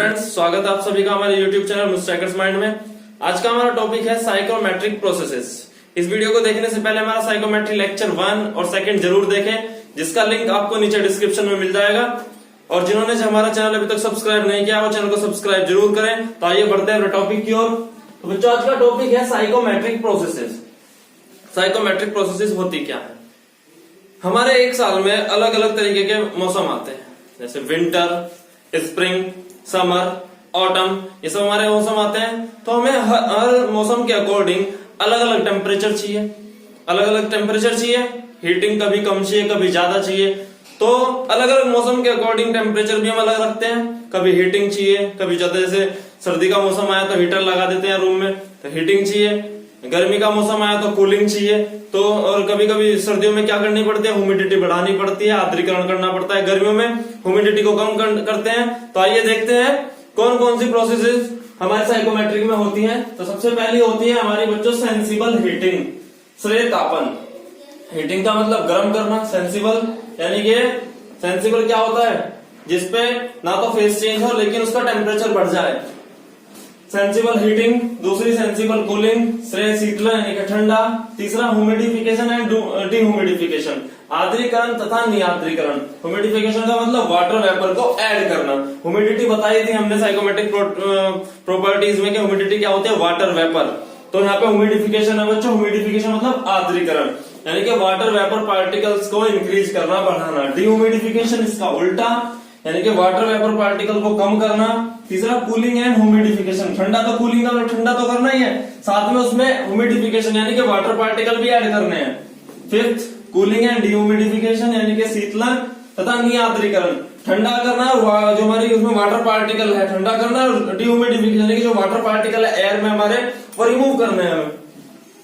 Friends, स्वागत है आप सभी का हमारे YouTube channel mister hackers mind में। आज का हमारा टॉपिक है साइकोमेट्रिक प्रोसेसेस। इस वीडियो को देखने से पहले हमारा साइकोमेट्री लेक्चर 1 और 2 जरूर देखें, जिसका लिंक आपको नीचे डिस्क्रिप्शन में मिल जाएगा। और जिन्होंने हमारा चैनल अभी तक सब्सक्राइब नहीं किया वो चैनल को सब्सक्राइब जरूर करें। तो आइए बढ़ते हैं टॉपिक की ओर। तो बच्चों, आज का टॉपिक है साइकोमेट्रिक प्रोसेसेस। साइकोमेट्रिक प्रोसेसेस होती क्या है? हमारे एक साल में अलग अलग तरीके के मौसम आते हैं, जैसे विंटर, स्प्रिंग, समर, ऑटम, ये सब हमारे मौसम आते हैं। तो हमें हर मौसम के अकॉर्डिंग अलग अलग टेम्परेचर चाहिए, अलग अलग टेम्परेचर चाहिए। हीटिंग कभी कम चाहिए, कभी ज्यादा चाहिए। तो अलग अलग मौसम के अकॉर्डिंग टेम्परेचर भी हम अलग रखते हैं। कभी हीटिंग चाहिए, कभी ज्यादा, जैसे सर्दी का मौसम आया तो हीटर लगा देते हैं रूम में, तो हीटिंग चाहिए। गर्मी का मौसम आया तो कूलिंग चाहिए। तो और कभी कभी सर्दियों में क्या करनी पड़ती है, ह्यूमिडिटी बढ़ानी पड़ती है, आर्द्रीकरण करना पड़ता है। गर्मियों में ह्यूमिडिटी को कम करते हैं। तो आइए देखते हैं कौन कौन सी प्रोसेसेस हमारे साइकोमेट्रिक में होती हैं। तो सबसे पहली होती है हमारी बच्चों सेंसिबल हीटिंग, श्रेय तापन। हीटिंग का मतलब गर्म करना, सेंसिबल यानी कि सेंसिबल क्या होता है, जिसपे ना तो फेस चेंज हो लेकिन उसका टेम्परेचर बढ़ जाए, सेंसिबल हीटिंग। दूसरी सेंसिबल कूलिंग, श्रेय शीतलन यानी कि ठंडा। तीसरा ह्यूमिडिफिकेशन एंड डीह्यूमिडिफिकेशन, आर्द्रीकरण तथा निआर्द्रीकरण। ह्यूमिडिफिकेशन का मतलब वाटर वेपर को ऐड करना। ह्यूमिडिटी बताई थी हमने साइकोमेट्रिक प्रॉपर्टीज में कि ह्यूमिडिटी क्या होती है, वाटर वेपर। तो यहाँ पे ह्यूमिडिफिकेशन है बच्चों। ह्यूमिडिफिकेशन मतलब आर्द्रीकरण यानी कि वाटर वेपर पार्टिकल्स को इंक्रीज करना, बढ़ाना। डीह्यूमिडिफिकेशन इसका उल्टा यानी कि वाटर वेपर पार्टिकल को कम करना। तीसरा कूलिंग एंड ह्यूमिडिफिकेशन, ठंडा तो कूलिंग का ठंडा तो करना ही है, साथ में उसमें ह्यूमिडिफिकेशन यानी कि वाटर पार्टिकल भी ऐड करने हैं। फिफ्थ कूलिंग एंड डीह्यूमिडिफिकेशन यानी कि शीतलन तथा निआर्द्रीकरण, ठंडा करना जो हमारी उसमें वाटर पार्टिकल है ठंडा करना, और डीह्यूमिडिफिकेशन यानी कि जो वाटर पार्टिकल है एयर में हमारे वो रिमूव करने हैं हमें।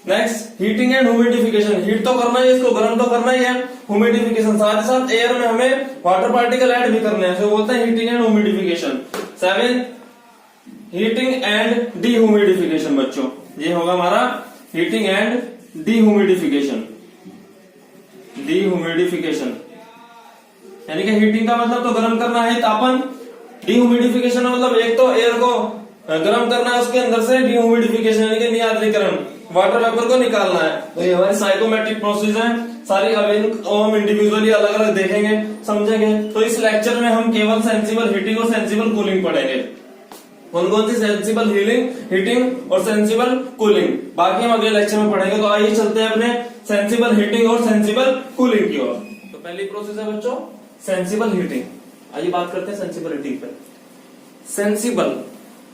Next heating and humidification, heat तो करना ही, इसको गर्म तो करना ही है। ह्यूमिडिफिकेशन साथ ही साथ एयर में हमें वाटर पार्टिकल ऐड भी करने हैं, तो बोलते हैं heating and humidification. 7 heating and dehumidification बच्चों, ये होगा हमारा हीटिंग एंड डीह्यूमिडिफिकेशन। डीह्यूमिडिफिकेशन यानी कि हीटिंग का मतलब तो गर्म करना है, तापन। डीह्यूमिडिफिकेशन मतलब एक तो एयर को गर्म करना है उसके अंदर से, डीह्यूमिडिफिकेशन यानी कि निआर्द्रीकरण, वाटर वेपर को निकालना है। तो ये हमारी साइकोमेट्रिक प्रोसेस है सारी। अब हम इंडिविजुअली अलग अलग देखेंगे, समझेंगे। तो इस लेक्चर में हम केवल सेंसिबल हीटिंग और सेंसिबल कूलिंग पढ़ेंगे। कौन कौन सी सेंसिबल हीटिंग और सेंसिबल कूलिंग, बाकी हम अगले लेक्चर में पढ़ेंगे। तो आइए चलते हैं अपने सेंसिबल हीटिंग और सेंसिबल कूलिंग की ओर। तो पहली प्रोसेस है बच्चों सेंसिबल हीटिंग। आइए बात करते हैं सेंसिबल हीटिंग पर।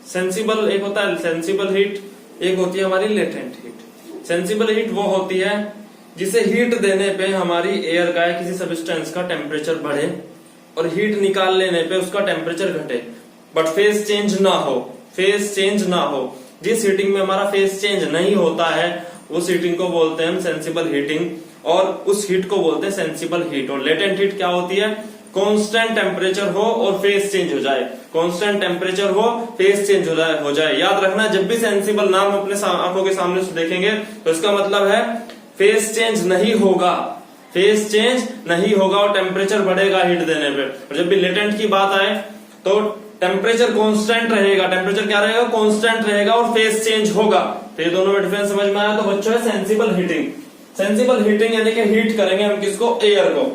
सेंसिबल एक होता है सेंसिबल हीट, एक होती है हमारी लेटेंट हीट। सेंसिबल हीट वो होती है जिसे हीट देने पे हमारी एयर का या किसी सब्सटेंस का टेम्परेचर बढ़े और हीट निकाल लेने पे उसका टेम्परेचर घटे, बट फेस चेंज ना हो। फेस चेंज ना हो, जिस हीटिंग में हमारा फेस चेंज नहीं होता है उस हीटिंग को बोलते हैं हम सेंसिबल हीटिंग, और उस हीट को बोलते हैं सेंसिबल हीट। और लेटेंट हीट क्या होती है, कांस्टेंट टेम्परेचर हो और फेस चेंज हो जाए। कांस्टेंट टेम्परेचर हो, फेस चेंज हो जाए। याद रखना, जब भी सेंसिबल नाम अपने आंखों के सामने से देखेंगे तो इसका मतलब है फेस चेंज नहीं होगा, फेस चेंज नहीं होगा और टेम्परेचर बढ़ेगा हीट देने पे। और जब भी लेटेंट की बात आए तो टेम्परेचर कांस्टेंट रहेगा। टेम्परेचर क्या रहेगा, कांस्टेंट रहेगा और फेस चेंज होगा। तो ये दोनों में डिफरेंस समझ में आया। तो बच्चों है सेंसिबल हीटिंग। सेंसिबल हीटिंग यानी कि हीट करेंगे हम किसको, एयर को।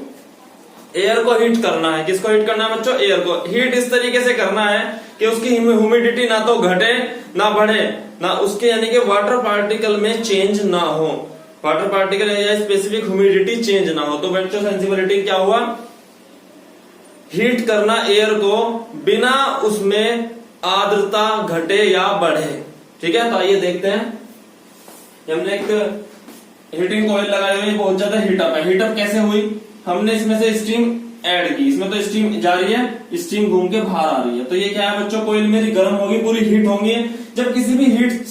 एयर को हीट करना है। किसको हीट करना है बच्चों, एयर को। हीट इस तरीके से करना है कि उसकी ह्यूमिडिटी ना तो घटे ना बढ़े, ना उसके यानी कि वाटर पार्टिकल में चेंज ना हो, वाटर पार्टिकल या स्पेसिफिक ह्यूमिडिटी चेंज ना हो। तो बच्चों सेंसिबल हीटिंग क्या हुआ, हीट करना एयर को बिना उसमें आर्द्रता घटे या बढ़े। ठीक है, तो आइए देखते हैं। हमने एक हीटिंग कॉइल लगाई हुई, बहुत ज्यादा हीटअप है। हीटअप कैसे हुई, हमने इसमें से स्टीम ऐड की, इसमें तो स्टीम जा रही है, स्टीम घूम के बाहर आ रही है। तो ये क्या है बच्चों, कॉइल मेरी गर्म होगी, पूरी हीट होंगी। जब किसी भी हीटिंग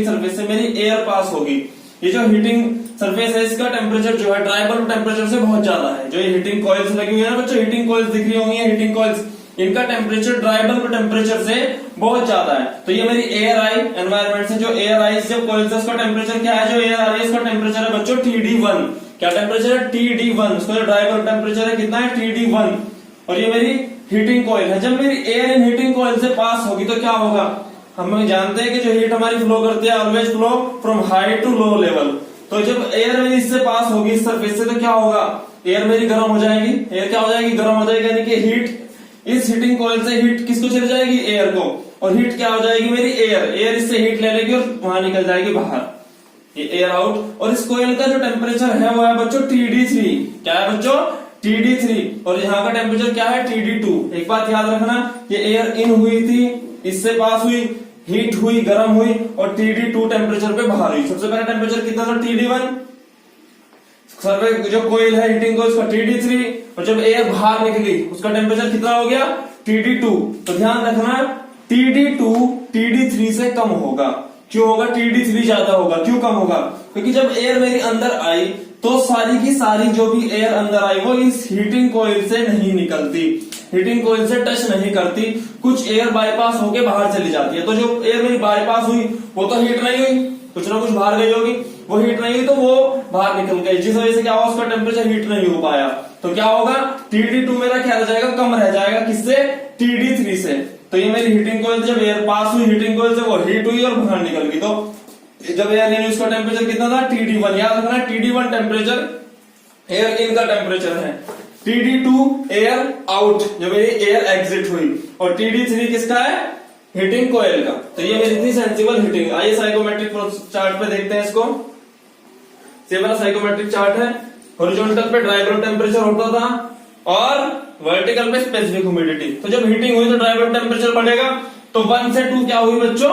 सरफेस से मेरी एयर पास होगी, ये जो हीटिंग सरफेस है इसका टेम्परेचर जो है ड्राई बल्ब टेम्परेचर से बहुत ज्यादा है। जो ये हीटिंग कॉइल्स लगी हुई है ना बच्चों, हीटिंग कॉइल्स दिख रही होंगी, हीटिंग कॉइल्स, इनका टेम्परेचर ड्राई बल्ब टेम्परेचर से बहुत ज्यादा है। तो ये मेरी एयर आई, एनवायरमेंट से जो एयर आई जब कॉइल्स है उसका टेम्परेचर क्या है, जो एयर आ रही है उसका टेम्परेचर है बच्चों TD1। क्या टेम्परेचर है, TD1। उसका जो ड्राई बल्ब टेम्परेचर है कितना है, TD1। और ये मेरी हीटिंग कॉइल है। जब मेरी एयर इन हीटिंग कॉइल से पास होगी तो क्या होगा, हम जानते हैं कि जो हीट हमारी फ्लो करती है always flow from high to low level. तो जब एयर मेरी इससे पास होगी इस सरफेस से तो क्या होगा, एयर मेरी गर्म हो जाएगी। एयर क्या हो जाएगी, गर्म हो जाएगी, यानी कि हीट इस हीटिंग कॉइल से हीट किसको चली जाएगी, एयर को, और हीट क्या हो जाएगी मेरी एयर इससे हीट ले लेगी और वहां निकल जाएगी बाहर, ये एयर आउट। और इस कॉइल का जो टेम्परेचर है वो है बच्चों TD3। क्या है बच्चों, TD3। और यहाँ का टेम्परेचर क्या है, TD2। एक बात याद रखना, ये एयर इन हुई थी, इससे पास हुई, हीट हुई, गर्म हुई और TD2 टेम्परेचर पे बाहर हुई। सबसे पहला टेम्परेचर कितना था, TD1। सर्वे जो कोयल है हीटिंग कोयल उसका TD3, और जब एयर बाहर निकली उसका टेम्परेचर कितना हो गया, TD2। तो ध्यान रखना TD2 TD3 से कम होगा। क्यों होगा, TD3 ज्यादा होगा, क्यों कम होगा, क्योंकि जब एयर मेरी अंदर आई तो सारी की सारी जो भी एयर अंदर आई वो इस हीटिंग कोयल से नहीं निकलती, हीटिंग कोयल से टच नहीं करती, कुछ एयर बाईपास होके बाहर चली जाती है। तो जो एयर मेरी बाईपास हुई वो तो हीट नहीं हुई, कुछ ना कुछ बाहर गई होगी, वो हीट नहीं हुई तो वो बाहर निकल गई, जिस वजह से क्या हुआ, उसका टेम्परेचर हीट नहीं हो पाया। तो क्या होगा, TD2 मेरा क्या रह जाएगा, कम रह जाएगा, किससे, TD3 से। तो ये मेरी हीटिंग कोयल जब एयर पास हुई हीटिंग कोयल से वो हीट हुई और बाहर निकल गई। तो जब एयर नहीं, उसका टेम्परेचर कितना था, TD1। याद रखना TD1 टेम्परेचर एयर इन का टेम्परेचर है, TD2 एयर आउट जब मेरी एयर एग्जिट हुई, और TD3 किसका है, हीटिंग कोयल का। तो ये मेरी थी सेंसिबल हीटिंग। आइए साइकोमेट्रिक चार्ट पे देखते हैं इसको। सिंपल साइकोमेट्रिक चार्ट है, हॉरिजॉन्टल पे ड्राई बल्ब टेम्परेचर होता था और वर्टिकल पे स्पेसिफिक ह्यूमिडिटी। तो जब हीटिंग हुई तो ड्राई बल्ब टेम्परेचर बढ़ेगा, तो 1 से 2 क्या हुई बच्चों,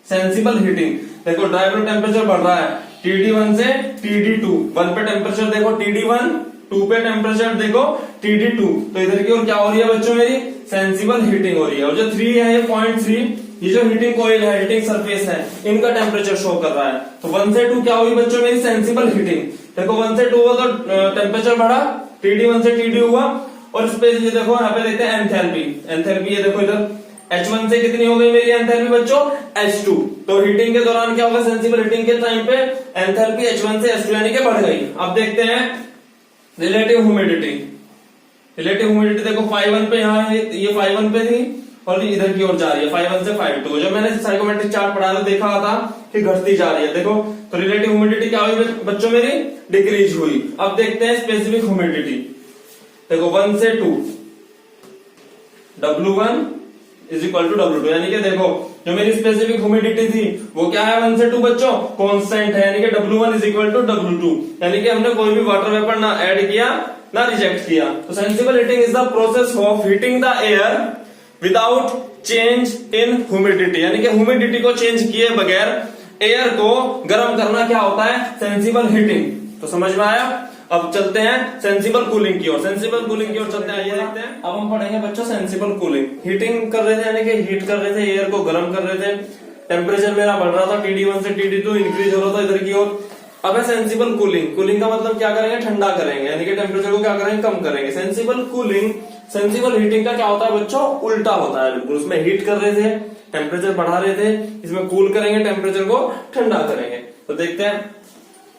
सेंसिबल हीटिंग। देखो ड्राई बल्ब टेम्परेचर बढ़ रहा है, TD1 से TD2, 1 पे टेम्परेचर देखो TD1, 2 पे टेम्परेचर देखो TD2। तो इधर की ओर क्या हो रही है बच्चों, मेरी सेंसिबल हीटिंग हो रही है। और जो 3 है, ये 0.3, ये जो हीटिंग कोयल है, हीटिंग सरफेस है, इनका टेम्परेचर शो कर रहा है। तो 1 से 2 क्या हुई बच्चों, मेरी सेंसिबल हीटिंग। देखो 1 से 2 हुआ तो टेम्परेचर बढ़ा, TD1 से TD हुआ। और स्पेस ये देखो यहाँ पे देखते हैं एंथैल्पी, एंथैल्पी ये देखो इधर H1 से कितनी हो गई मेरी एंथैल्पी बच्चों, H2। तो हीटिंग के दौरान क्या होगा, सेंसिबल हीटिंग के टाइम पे एंथैल्पी H1 से H2 यानी कि बढ़ गई। अब देखते हैं रिलेटिव ह्यूमिडिटी। रिलेटिव ह्यूमिडिटी देखो 5.1 पे, यहाँ ये 5.1 पे थी और इधर की ओर जा रही है 5.1 से 5.2। जब मैंने साइकोमेट्रिक चार्ट पढ़ा तो देखा था कि घटती जा रही है। देखो तो रिलेटिव ह्यूमिडिटी क्या हुई बच्चों, मेरी डिक्रीज हुई। अब देखते हैं स्पेसिफिक ह्यूमिडिटी। देखो 1 से 2, W1 is equal to W2, यानी कि देखो जो मेरी स्पेसिफिक ह्यूमिडिटी थी वो क्या है, 1 से 2 बच्चों कांस्टेंट है, यानी कि W1 is equal to W2, यानी कि हमने कोई भी वाटर वेपर ना ऐड किया ना रिजेक्ट किया। तो sensible heating is the process of heating the air without change in humidity, यानी कि ह्यूमिडिटी को चेंज किए बगैर एयर को गर्म करना क्या होता है, सेंसिबल हीटिंग। तो समझ में आया। अब चलते हैं सेंसिबल कूलिंग की ओर। सेंसिबल कूलिंग की ओर चलते हैं, ये देखते हैं। अब हम पढ़ेंगे बच्चों सेंसिबल कूलिंग। हीटिंग कर रहे थे यानी कि हीट कर रहे थे, एयर को गर्म कर रहे थे, टेम्परेचर मेरा बढ़ रहा था, TD1 से TD2 इंक्रीज हो रहा था इधर की ओर। अब है सेंसिबल कूलिंग। कूलिंग का मतलब क्या करेंगे, ठंडा करेंगे, यानी कि टेम्परेचर को क्या करेंगे, कम करेंगे। सेंसिबल कूलिंग, सेंसिबल हीटिंग का क्या होता है बच्चों, उल्टा होता है बिल्कुल। उसमें हीट कर रहे थे, टेम्परेचर बढ़ा रहे थे, इसमें कूल करेंगे, टेम्परेचर को ठंडा करेंगे। तो देखते हैं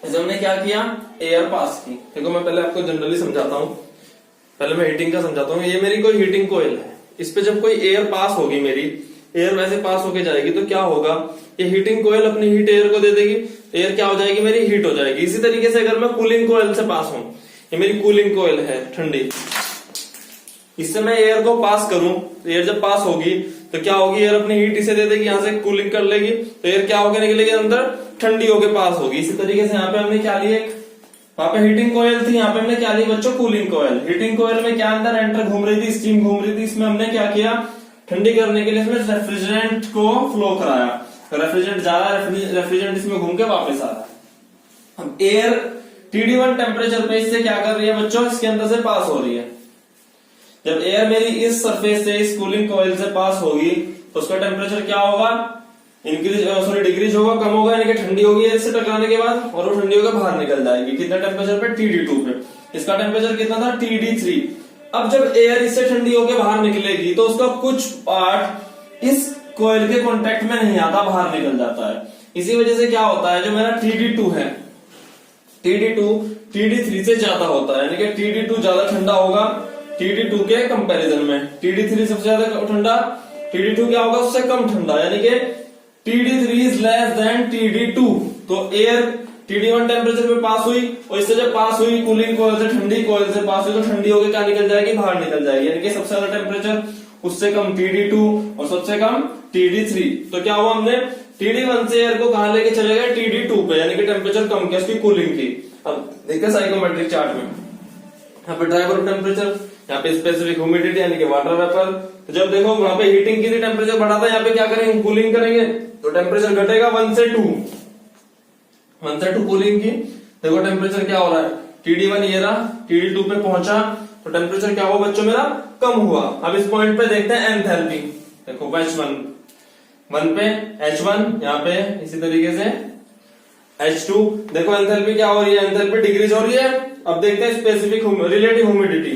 इसे हमने क्या किया, एयर पास की। देखो मैं पहले आपको जनरली समझाता हूँ, पहले मैं हीटिंग का समझाता हूँ। ये मेरी कोई हीटिंग कोयल है, इस पे जब कोई एयर पास होगी, मेरी एयर वैसे पास होके जाएगी तो क्या होगा, ये हीटिंग कोयल अपनी हीट एयर को दे देगी, एयर क्या हो जाएगी, मेरी हीट हो जाएगी। इसी तरीके से अगर मैं कूलिंग कोयल से पास हूं, ये मेरी कूलिंग कोयल है ठंडी, इससे मैं एयर को पास करूं, एयर जब पास होगी तो क्या होगी, एयर अपनी हीट इसे दे देगी, यहां से कूलिंग कर लेगी, तो एयर क्या होकर निकलेगी अंदर, ठंडी होके पास होगी। इसी तरीके से यहाँ पे हमने क्या लिया, वहां पे हीटिंग कोयल थी, यहाँ पे हमने क्या ली बच्चों, कूलिंग कोयल। हीटिंग कोयल में क्या अंदर एंटर घूम रही थी, स्टीम घूम रही थी, इसमें हमने क्या किया, ठंडी करने के लिए इसमें रेफ्रिजरेंट को फ्लो कराया। रेफ्रिजरेंट जा रहा है, रेफ्रिजरेंट इसमें घूम के वापस आ रहा है। अब एयर TD1 टेम्परेचर पे इससे क्या कर रही है बच्चों, इसके अंदर से पास हो रही है। जब एयर मेरी इस सरफेस से इस कूलिंग कोयल से पास होगी तो उसका टेम्परेचर क्या होगा, इंक्रीज डिक्रीज होगा, कम होगा, यानी कि ठंडी होगी इससे टकराने के बाद, और वो ठंडी होकर बाहर निकल जाएगी। कितना टेम्परेचर पे, TD2 पे। इसका टेम्परेचर कितना था, TD3। अब जब एयर इससे ठंडी होकर बाहर निकलेगी तो उसका कुछ पार्ट इस कोयल के कांटेक्ट में नहीं आता, बाहर निकल जाता है। इसी वजह से क्या होता है, जो मेरा TD2 है, TD2 TD3 से ज्यादा होता है, यानी कि TD2 ज्यादा ठंडा होगा TD2 के कंपैरिजन में। TD3 सबसे ज्यादा ठंडा, TD2 क्या होगा उससे कम ठंडा, यानी कि TD3 is less than TD2। तो एयर TD1 टेम्परेचर पे पास हुई और इससे जब पास हुई कूलिंग कॉइल से, ठंडी कॉइल से पास हुई, तो ठंडी होकर क्या निकल जाएगी, बाहर निकल जाएगी, यानी कि सबसे ज्यादा टेम्परेचर उससे कम TD2 और सबसे कम TD3। तो क्या हुआ, हमने TD1 से एयर को कहां लेके चले गए, TD2 पे, यानी कि टेम्परेचर कम किया उसकी कूलिंग की। अब देखिए साइकोमेट्रिक चार्ट में, यहाँ पे ड्राइवर टेम्परेचर, यहाँ पे स्पेसिफिक ह्यूमिडिटी यानी कि वाटर वेपर। तो जब देखो वहां पे हीटिंग की थी, टेम्परेचर बढ़ा था, यहाँ पे क्या करेंगे, कूलिंग करेंगे, तो टेम्परेचर घटेगा 1 से 2 कूलिंग की। देखो टेम्परेचर क्या हो रहा है, TD1 ये रहा, TD2 पे पहुंचा तो टेम्परेचर क्या हुआ बच्चों मेरा, कम हुआ। अब इस पॉइंट पे देखते हैं एंथैल्पी। देखो H1 पे H1, यहाँ पे इसी तरीके से H2। देखो एंथैल्पी क्या हो रही है, एंथैल्पी डिक्रीज हो रही है। अब देखते हैं स्पेसिफिक रिलेटिव ह्यूमिडिटी।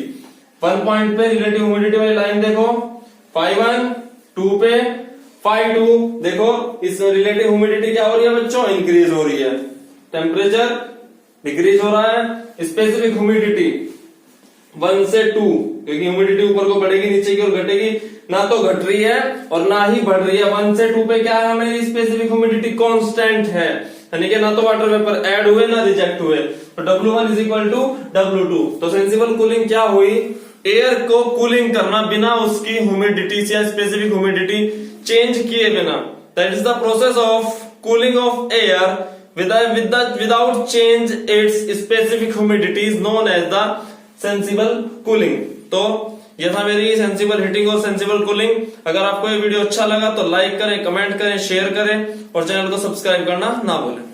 1 पॉइंट पे रिलेटिव ह्यूमिडिटी वाली लाइन देखो, 5.1, 2 पे 5.2। देखो इस रिलेटिव ह्यूमिडिटी क्या हो रही है बच्चों, इंक्रीज हो रही है, टेम्परेचर डिक्रीज हो रहा है। स्पेसिफिक ह्यूमिडिटी 1 से 2, क्योंकि ह्यूमिडिटी ऊपर को बढ़ेगी नीचे की ओर घटेगी, ना तो घट रही है और ना ही बढ़ रही है। 1 से 2 पे क्या है, हमें स्पेसिफिक ह्यूमिडिटी कांस्टेंट है, यानी कि ना तो वाटर वेपर ऐड हुए ना रिजेक्ट हुए। तो W1 is equal to W2। तो सेंसिबल कूलिंग क्या हुई, एयर को कूलिंग करना बिना उसकी ह्यूमिडिटी या स्पेसिफिक ह्यूमिडिटी चेंज किए बिना। That is the process of cooling of air without change its specific humidity is known as the sensible cooling. तो यह था मेरी सेंसिबल हीटिंग और सेंसिबल कूलिंग। अगर आपको ये वीडियो अच्छा लगा तो लाइक करें, कमेंट करें, शेयर करें और चैनल को सब्सक्राइब करना ना भूलें।